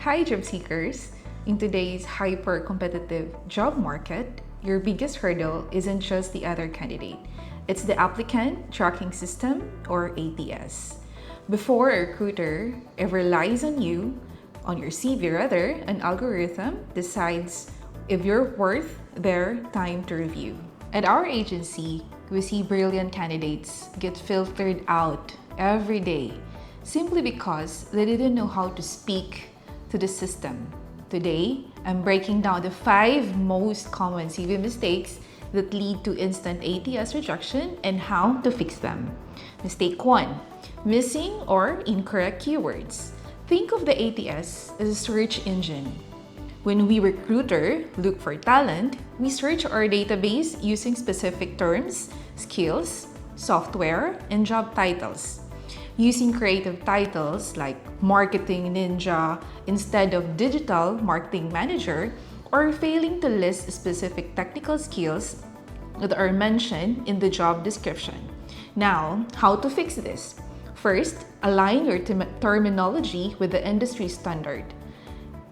Hi, job seekers! In today's hyper-competitive job market, your biggest hurdle isn't just the other candidate. It's the Applicant Tracking System, or ATS. Before a recruiter ever relies on you, on your CV rather, an algorithm decides if you're worth their time to review. At our agency, we see brilliant candidates get filtered out every day simply because they didn't know how to speak to the system. Today, I'm breaking down the 5 most common CV mistakes that lead to instant ATS rejection and how to fix them. Mistake 1. Missing or incorrect keywords. Think of the ATS as a search engine. When we recruiter look for talent, we search our database using specific terms, skills, software, and job titles. Using creative titles like Marketing Ninja instead of Digital Marketing Manager, or failing to list specific technical skills that are mentioned in the job description. Now, how to fix this? First, align your terminology with the industry standard.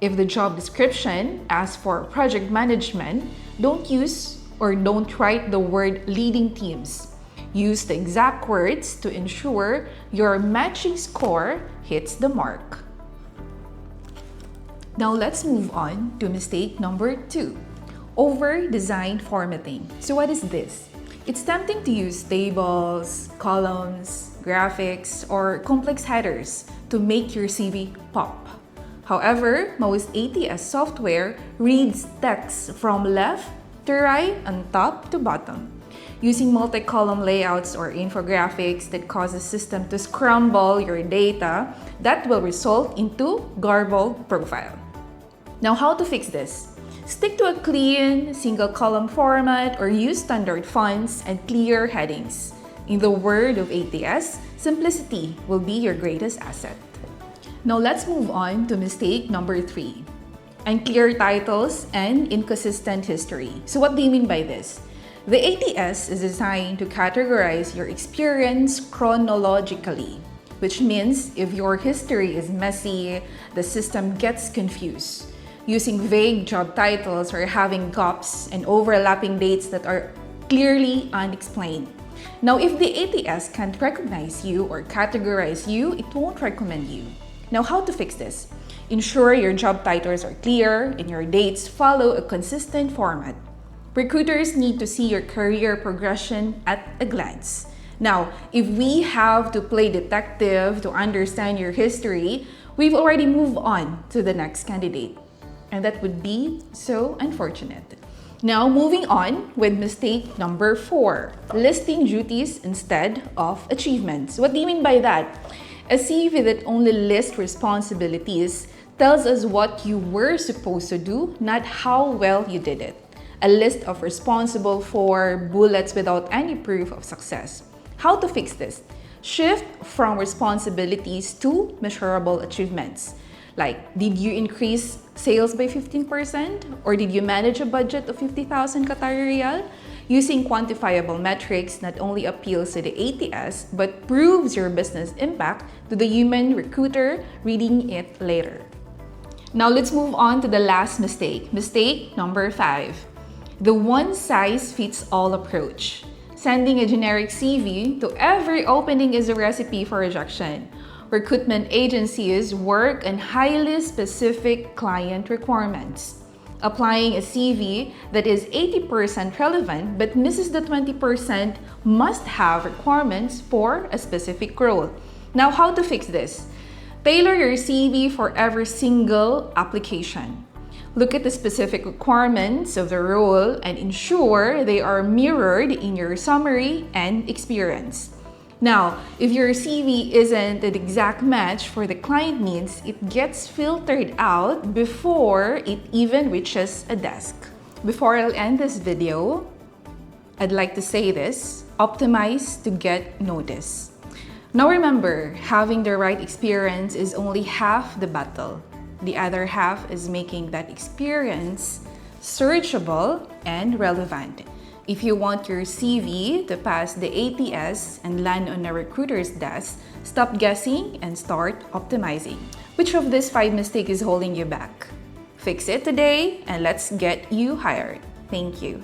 If the job description asks for project management, don't use or don't write the word leading teams. Use the exact words to ensure your matching score hits the mark. Now let's move on to mistake number 2. Over-designed formatting. So what is this? It's tempting to use tables, columns, graphics, or complex headers to make your CV pop. However, most ATS software reads text from left to right and top to bottom. Using multi-column layouts or infographics that cause the system to scramble your data, that will result into garbled profile. Now, how to fix this? Stick to a clean, single-column format or use standard fonts and clear headings. In the word of ATS, simplicity will be your greatest asset. Now, let's move on to mistake number 3. Unclear titles and inconsistent history. So what do you mean by this? The ATS is designed to categorize your experience chronologically, which means if your history is messy, the system gets confused. Using vague job titles or having gaps and overlapping dates that are clearly unexplained. Now, if the ATS can't recognize you or categorize you, it won't recommend you. Now, how to fix this? Ensure your job titles are clear and your dates follow a consistent format. Recruiters need to see your career progression at a glance. Now, if we have to play detective to understand your history, we've already moved on to the next candidate. And that would be so unfortunate. Now, moving on with mistake number 4, listing duties instead of achievements. What do you mean by that? A CV that only lists responsibilities tells us what you were supposed to do, not how well you did it. A list of responsible for bullets without any proof of success. How to fix this? Shift from responsibilities to measurable achievements. Like, did you increase sales by 15%? Or did you manage a budget of 50,000 Qatari Riyal? Using quantifiable metrics not only appeals to the ATS, but proves your business impact to the human recruiter reading it later. Now let's move on to the last mistake. Mistake number 5. The one-size-fits-all approach. Sending a generic CV to every opening is a recipe for rejection. Recruitment agencies work on highly specific client requirements. Applying a CV that is 80% relevant but misses the 20% must-have requirements for a specific role. Now, how to fix this? Tailor your CV for every single application. Look at the specific requirements of the role and ensure they are mirrored in your summary and experience. Now, if your CV isn't an exact match for the client needs, it gets filtered out before it even reaches a desk. Before I'll end this video, I'd like to say this: optimize to get noticed. Now remember, having the right experience is only half the battle. The other half is making that experience searchable and relevant. If you want your CV to pass the ATS and land on a recruiter's desk, stop guessing and start optimizing. Which of these 5 mistakes is holding you back? Fix it today and let's get you hired. Thank you.